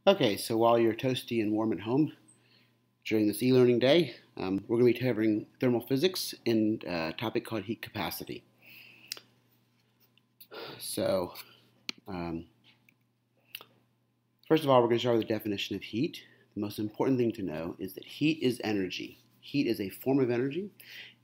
Okay, so while you're toasty and warm at home during this e-learning day, we're going to be covering thermal physics in a topic called heat capacity. So, um, first of all, we're going to start with the definition of heat. The most important thing to know is that heat is energy. Heat is a form of energy,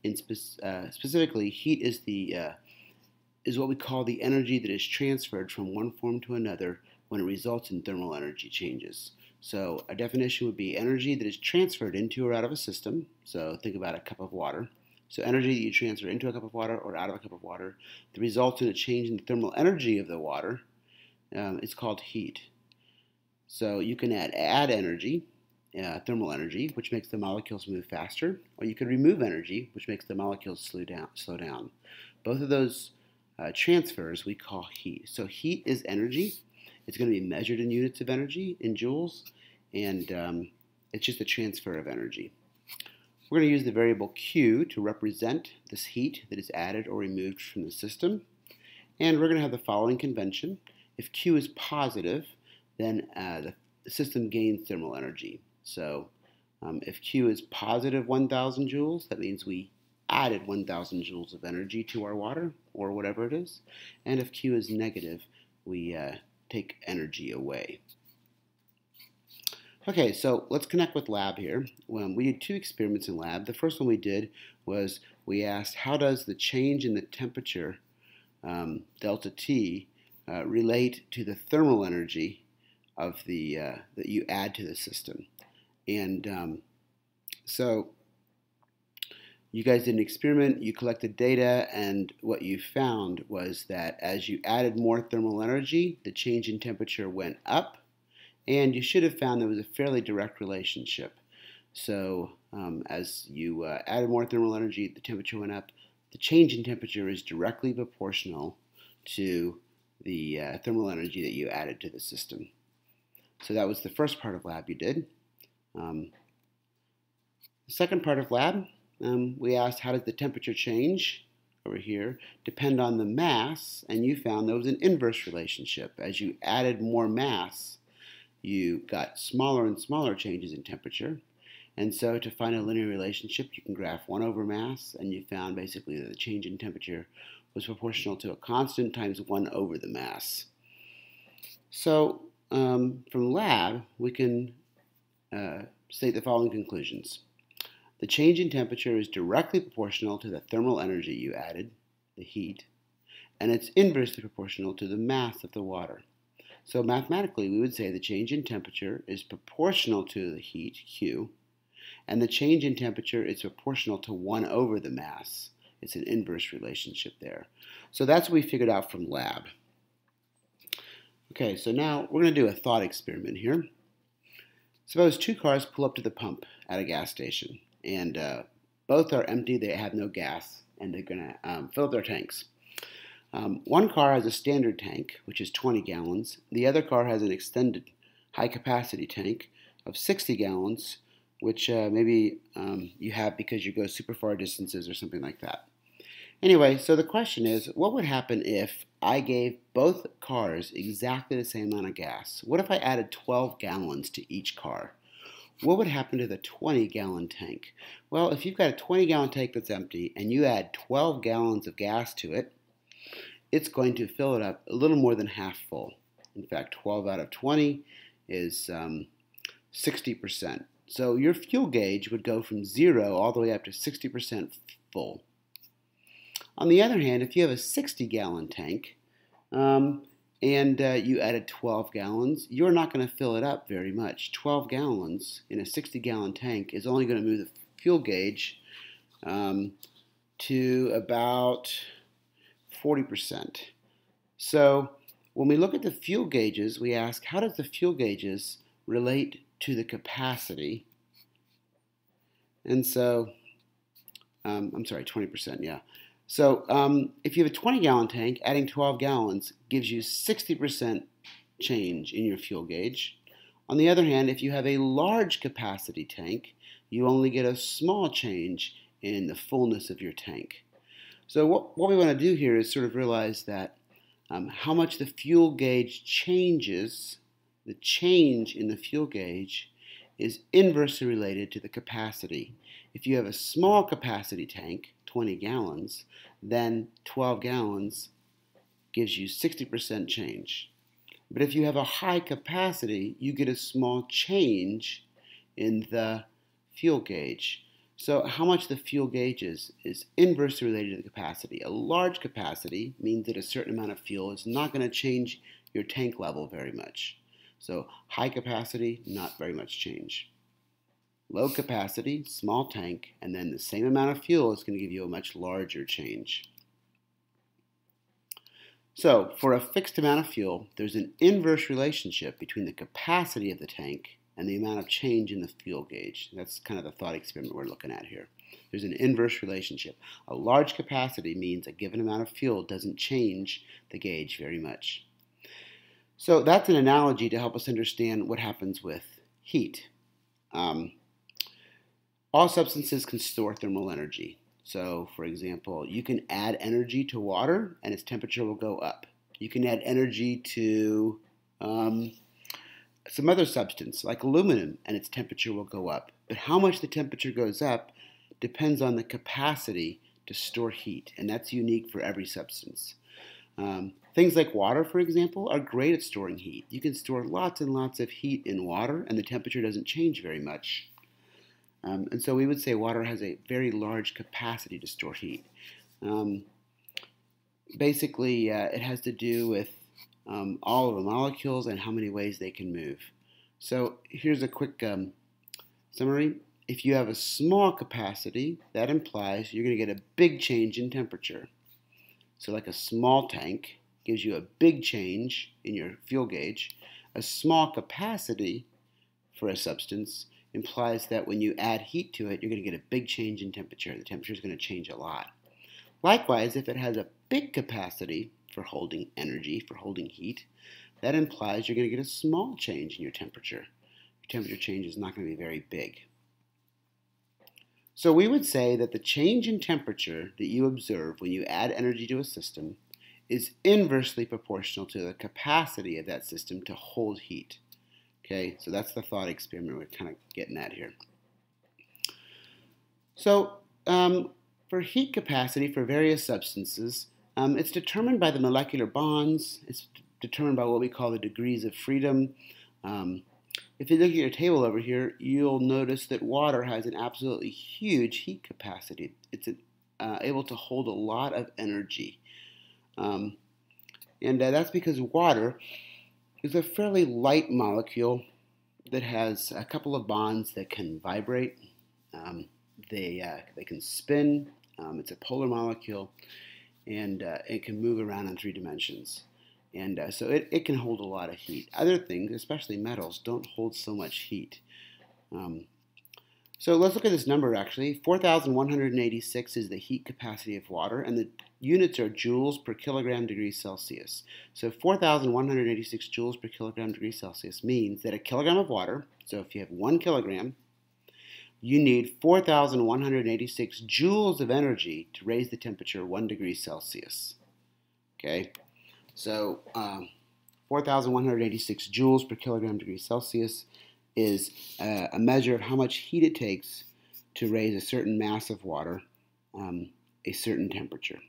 and specifically, heat is what we call the energy that is transferred from one form to another when it results in thermal energy changes. So a definition would be energy that is transferred into or out of a system. So think about a cup of water. So energy that you transfer into a cup of water or out of a cup of water that results in a change in the thermal energy of the water is called heat. So you can add energy, thermal energy, which makes the molecules move faster, or you could remove energy, which makes the molecules slow down. Both of those transfers we call heat. So heat is energy. It's going to be measured in units of energy, in joules, and it's just a transfer of energy. We're going to use the variable Q to represent this heat that is added or removed from the system. And we're going to have the following convention. If Q is positive, then the system gains thermal energy. So if Q is positive 1,000 joules, that means we added 1,000 joules of energy to our water, or whatever it is. And if Q is negative, we take energy away. Okay, so let's connect with lab here. We did two experiments in lab. The first one we did was we asked how does the change in the temperature, delta T, relate to the thermal energy of the that you add to the system. And so you guys did an experiment, you collected data, and what you found was that as you added more thermal energy, the change in temperature went up, and you should have found there was a fairly direct relationship. So as you added more thermal energy, the temperature went up. The change in temperature is directly proportional to the thermal energy that you added to the system. So that was the first part of lab you did. The second part of lab, we asked how does the temperature change over here depend on the mass, and you found there was an inverse relationship. As you added more mass, you got smaller and smaller changes in temperature. And so to find a linear relationship, you can graph 1 over mass, and you found basically that the change in temperature was proportional to a constant times 1 over the mass. So from lab, we can state the following conclusions. The change in temperature is directly proportional to the thermal energy you added, the heat, and it's inversely proportional to the mass of the water. So mathematically, we would say the change in temperature is proportional to the heat, Q, and the change in temperature is proportional to 1 over the mass. It's an inverse relationship there. So that's what we figured out from lab. Okay, so now we're going to do a thought experiment here. Suppose two cars pull up to the pump at a gas station, and both are empty, they have no gas, and they're going to fill up their tanks. One car has a standard tank, which is 20 gallons. The other car has an extended high-capacity tank of 60 gallons, which maybe you have because you go super far distances or something like that. Anyway, so the question is, what would happen if I gave both cars exactly the same amount of gas? What if I added 12 gallons to each car? What would happen to the 20-gallon tank? Well, if you've got a 20-gallon tank that's empty and you add 12 gallons of gas to it, it's going to fill it up a little more than half full. In fact, 12 out of 20 is 60%. So your fuel gauge would go from 0 all the way up to 60% full. On the other hand, if you have a 60-gallon tank and you added 12 gallons, you're not going to fill it up very much. 12 gallons in a 60-gallon tank is only going to move the fuel gauge to about 40%. So when we look at the fuel gauges, we ask, how does the fuel gauges relate to the capacity? And so, I'm sorry, 20%, yeah. So if you have a 20-gallon tank, adding 12 gallons gives you 60% change in your fuel gauge. On the other hand, if you have a large capacity tank, you only get a small change in the fullness of your tank. So what we want to do here is sort of realize that how much the fuel gauge changes the change in the fuel gauge is inversely related to the capacity. If you have a small capacity tank, 20 gallons, then 12 gallons gives you 60% change. But if you have a high capacity, you get a small change in the fuel gauge. So how much the fuel gauge is inversely related to the capacity. A large capacity means that a certain amount of fuel is not going to change your tank level very much. So high capacity, not very much change. Low capacity, small tank, and then the same amount of fuel is going to give you a much larger change. So for a fixed amount of fuel, there's an inverse relationship between the capacity of the tank and the amount of change in the fuel gauge. That's kind of the thought experiment we're looking at here. There's an inverse relationship. A large capacity means a given amount of fuel doesn't change the gauge very much. So that's an analogy to help us understand what happens with heat. All substances can store thermal energy. So, for example, you can add energy to water and its temperature will go up. You can add energy to some other substance like aluminum and its temperature will go up. But how much the temperature goes up depends on the capacity to store heat, and that's unique for every substance. Things like water, for example, are great at storing heat. You can store lots and lots of heat in water and the temperature doesn't change very much. And so we would say water has a very large capacity to store heat. Basically, it has to do with all of the molecules and how many ways they can move. So here's a quick summary. If you have a small capacity, that implies you're going to get a big change in temperature. So like a small tank gives you a big change in your fuel gauge. A small capacity for a substance implies that when you add heat to it, you're going to get a big change in temperature. The temperature is going to change a lot. Likewise, if it has a big capacity for holding energy, for holding heat, that implies you're going to get a small change in your temperature. Your temperature change is not going to be very big. So we would say that the change in temperature that you observe when you add energy to a system is inversely proportional to the capacity of that system to hold heat. Okay, so that's the thought experiment we're kind of getting at here. So for heat capacity for various substances, it's determined by the molecular bonds. It's determined by what we call the degrees of freedom. If you look at your table over here, you'll notice that water has an absolutely huge heat capacity. It's able to hold a lot of energy. And that's because water is a fairly light molecule that has a couple of bonds that can vibrate. They can spin. It's a polar molecule, and it can move around in 3 dimensions. And so it can hold a lot of heat. Other things, especially metals, don't hold so much heat. So let's look at this number actually. 4,186 is the heat capacity of water, and the units are joules per kilogram degree Celsius. So 4,186 joules per kilogram degree Celsius means that a kilogram of water, so if you have 1 kilogram, you need 4,186 joules of energy to raise the temperature 1 degree Celsius. Okay, so 4,186 joules per kilogram degree Celsius is a measure of how much heat it takes to raise a certain mass of water a certain temperature.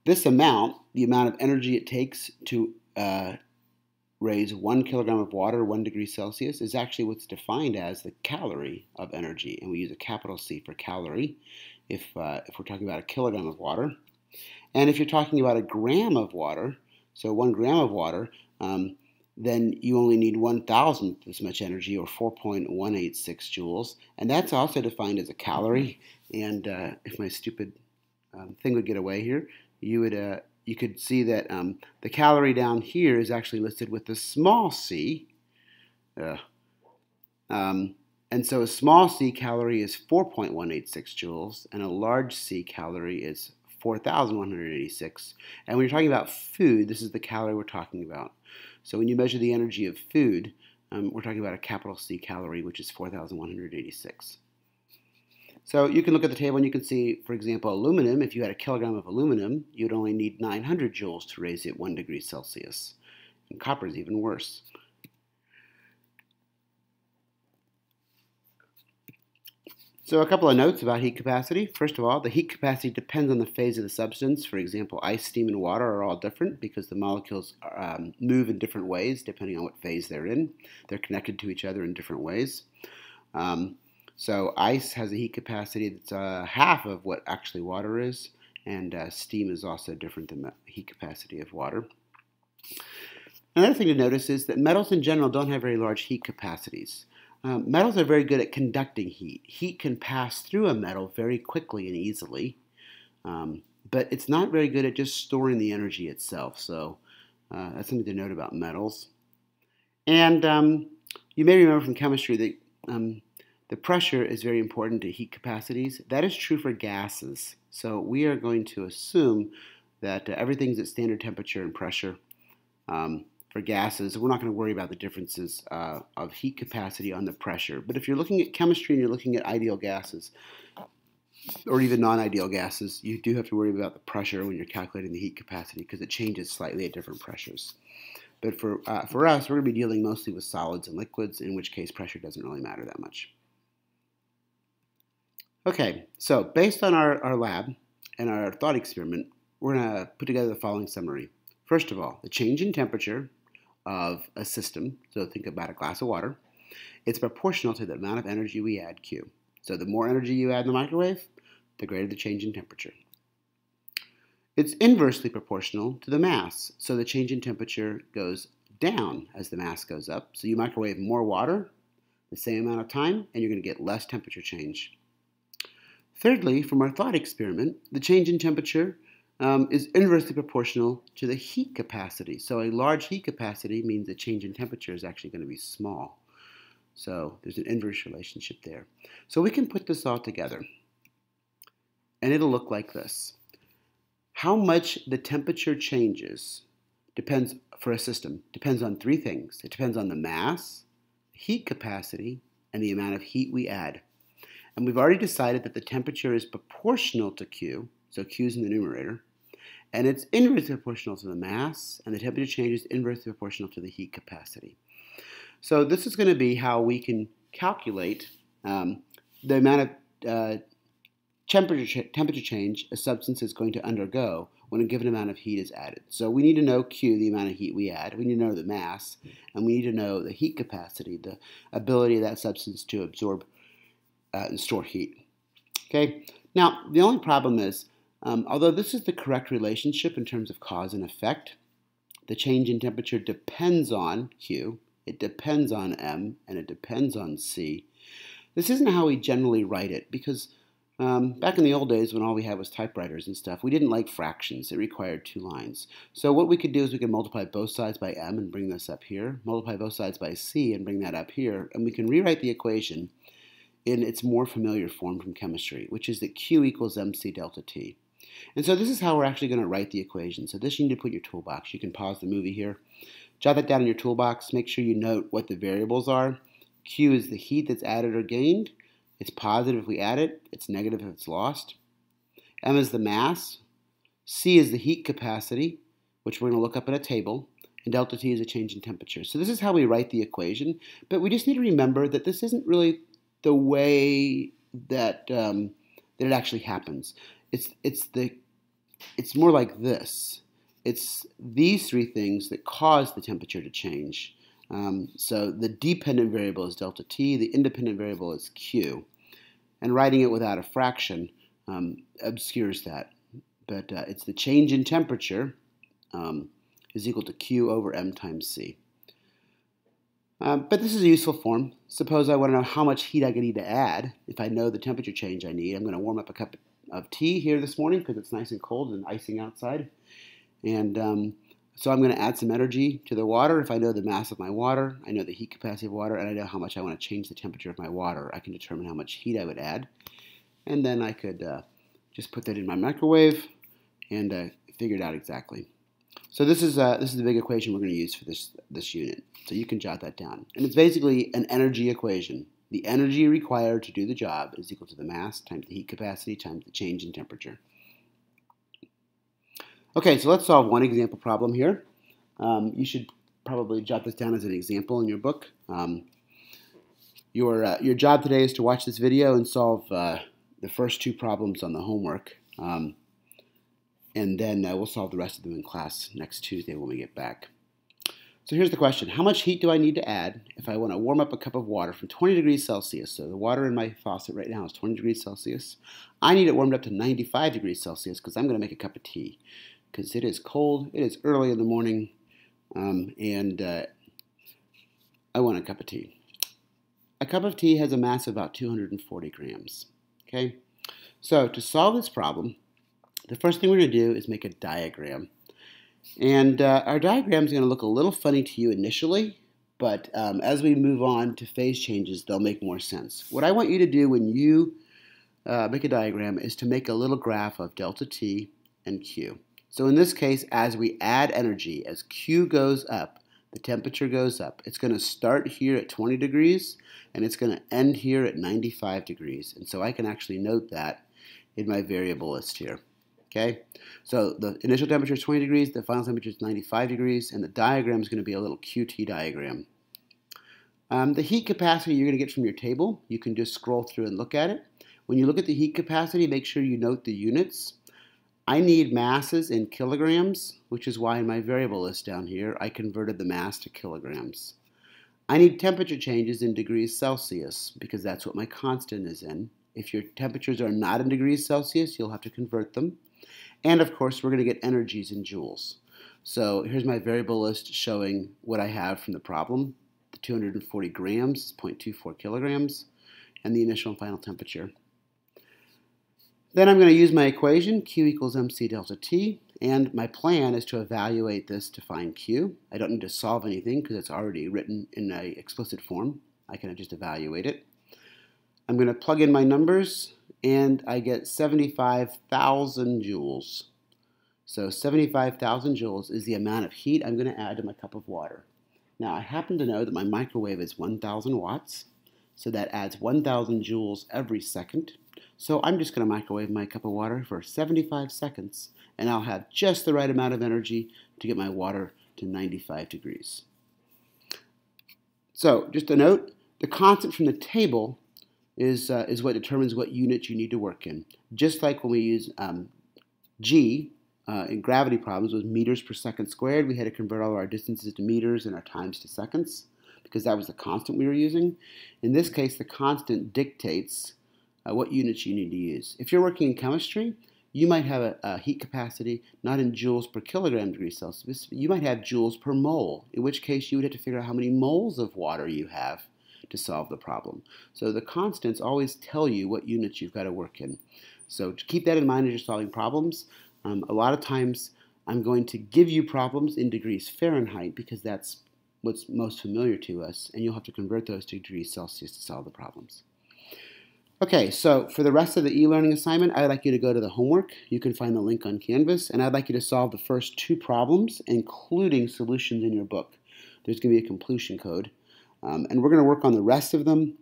This amount, the amount of energy it takes to raise 1 kilogram of water 1 degree Celsius, is actually what's defined as the calorie of energy, and we use a capital C for calorie if we're talking about a kilogram of water. And if you're talking about a gram of water, so 1 gram of water, then you only need 1,000th as much energy, or 4.186 joules, and that's also defined as a calorie. And if my stupid thing would get away here, you could see that the calorie down here is actually listed with the small c. And so a small c calorie is 4.186 joules, and a large c calorie is 4,186. And when you're talking about food, this is the calorie we're talking about. So when you measure the energy of food, we're talking about a capital C calorie, which is 4,186. So you can look at the table and you can see, for example, aluminum. If you had a kilogram of aluminum, you'd only need 900 joules to raise it 1 degree Celsius. And copper is even worse. So a couple of notes about heat capacity. First of all, the heat capacity depends on the phase of the substance. For example, ice, steam, and water are all different because the molecules move in different ways depending on what phase they're in. They're connected to each other in different ways. So ice has a heat capacity that's half of what actually water is, and steam is also different than the heat capacity of water. Another thing to notice is that metals in general don't have very large heat capacities. Metals are very good at conducting heat. Heat can pass through a metal very quickly and easily, but it's not very good at just storing the energy itself. So that's something to note about metals. And you may remember from chemistry that the pressure is very important to heat capacities. That is true for gases. So we are going to assume that everything's at standard temperature and pressure. For gases, we're not going to worry about the differences of heat capacity on the pressure. But if you're looking at chemistry and you're looking at ideal gases, or even non-ideal gases, you do have to worry about the pressure when you're calculating the heat capacity because it changes slightly at different pressures. But for us, we're going to be dealing mostly with solids and liquids, in which case pressure doesn't really matter that much. Okay, so based on our lab and our thought experiment, we're going to put together the following summary. First of all, the change in temperature of a system, so think about a glass of water, it's proportional to the amount of energy we add, Q. So the more energy you add in the microwave, the greater the change in temperature. It's inversely proportional to the mass, so the change in temperature goes down as the mass goes up. So you microwave more water, the same amount of time, and you're going to get less temperature change. Thirdly, from our thought experiment, the change in temperature is inversely proportional to the heat capacity. So a large heat capacity means the change in temperature is actually going to be small. So there's an inverse relationship there. So we can put this all together, and it'll look like this. How much the temperature changes depends, for a system, depends on three things. It depends on the mass, heat capacity, and the amount of heat we add. And we've already decided that the temperature is proportional to Q, so Q is in the numerator, and it's inversely proportional to the mass, and the temperature change is inversely proportional to the heat capacity. So this is going to be how we can calculate the amount of temperature change a substance is going to undergo when a given amount of heat is added. So we need to know Q, the amount of heat we add. We need to know the mass, and we need to know the heat capacity, the ability of that substance to absorb and store heat. Okay. Now, the only problem is, although this is the correct relationship in terms of cause and effect, the change in temperature depends on Q, it depends on M, and it depends on C. This isn't how we generally write it because back in the old days when all we had was typewriters and stuff, we didn't like fractions. It required two lines. So what we could do is we could multiply both sides by M and bring this up here, multiply both sides by C and bring that up here, and we can rewrite the equation in its more familiar form from chemistry, which is that Q equals MC delta T. And so this is how we're actually going to write the equation. So this you need to put in your toolbox. You can pause the movie here. Jot that down in your toolbox. Make sure you note what the variables are. Q is the heat that's added or gained. It's positive if we add it. It's negative if it's lost. M is the mass. C is the heat capacity, which we're going to look up in a table. And delta T is a change in temperature. So this is how we write the equation. But we just need to remember that this isn't really the way that it actually happens. It's more like this. It's these three things that cause the temperature to change. So the dependent variable is delta T, the independent variable is Q. And writing it without a fraction obscures that. But it's the change in temperature is equal to Q over M times C. But this is a useful form. Suppose I want to know how much heat I need to add. If I know the temperature change I need, I'm going to warm up a cup of tea here this morning because it's nice and cold and icing outside. And so I'm going to add some energy to the water. If I know the mass of my water, I know the heat capacity of water, and I know how much I want to change the temperature of my water, I can determine how much heat I would add. And then I could just put that in my microwave and figure it out exactly. So this is the big equation we're going to use for this unit. So you can jot that down. And it's basically an energy equation. The energy required to do the job is equal to the mass times the heat capacity times the change in temperature. Okay, so let's solve one example problem here. You should probably jot this down as an example in your book. Your job today is to watch this video and solve the first 2 problems on the homework. And then we'll solve the rest of them in class next Tuesday when we get back. So here's the question. How much heat do I need to add if I want to warm up a cup of water from 20 degrees Celsius? So the water in my faucet right now is 20 degrees Celsius. I need it warmed up to 95 degrees Celsius because I'm going to make a cup of tea. Because it is cold, it is early in the morning, and I want a cup of tea. A cup of tea has a mass of about 240 grams. Okay? So to solve this problem, the first thing we're going to do is make a diagram. And our diagram is going to look a little funny to you initially, but as we move on to phase changes, they'll make more sense. What I want you to do when you make a diagram is to make a little graph of delta T and Q. So in this case, as we add energy, as Q goes up, the temperature goes up. It's going to start here at 20 degrees, and it's going to end here at 95 degrees. And so I can actually note that in my variable list here. Okay, so the initial temperature is 20 degrees, the final temperature is 95 degrees, and the diagram is going to be a little QT diagram. The heat capacity you're going to get from your table, you can just scroll through and look at it. When you look at the heat capacity, make sure you note the units. I need masses in kilograms, which is why in my variable list down here, I converted the mass to kilograms. I need temperature changes in degrees Celsius, because that's what my constant is in. If your temperatures are not in degrees Celsius, you'll have to convert them. And of course, we're going to get energies in joules. So here's my variable list showing what I have from the problem. The 240 grams is 0.24 kilograms, and the initial and final temperature. Then I'm going to use my equation, Q equals mc delta T, and my plan is to evaluate this to find Q. I don't need to solve anything because it's already written in an explicit form. I can just evaluate it. I'm going to plug in my numbers, and I get 75,000 joules. So 75,000 joules is the amount of heat I'm going to add to my cup of water. Now, I happen to know that my microwave is 1,000 watts, so that adds 1,000 joules every second. So I'm just going to microwave my cup of water for 75 seconds, and I'll have just the right amount of energy to get my water to 95 degrees. So, just a note, the constant from the table is what determines what unit you need to work in. Just like when we use G in gravity problems with meters per second squared, we had to convert all of our distances to meters and our times to seconds because that was the constant we were using. In this case, the constant dictates what units you need to use. If you're working in chemistry, you might have a heat capacity not in joules per kilogram degrees Celsius, but you might have joules per mole, in which case you would have to figure out how many moles of water you have to solve the problem. So the constants always tell you what units you've got to work in. So to keep that in mind as you're solving problems. A lot of times I'm going to give you problems in degrees Fahrenheit because that's what's most familiar to us, and you'll have to convert those to degrees Celsius to solve the problems. Okay, so for the rest of the e-learning assignment, I'd like you to go to the homework. You can find the link on Canvas, and I'd like you to solve the first 2 problems, including solutions in your book. There's going to be a completion code. And we're going to work on the rest of them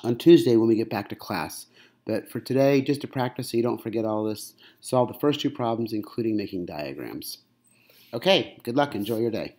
on Tuesday when we get back to class. But for today, just to practice so you don't forget all this, solve the first 2 problems, including making diagrams. Okay, good luck. Enjoy your day.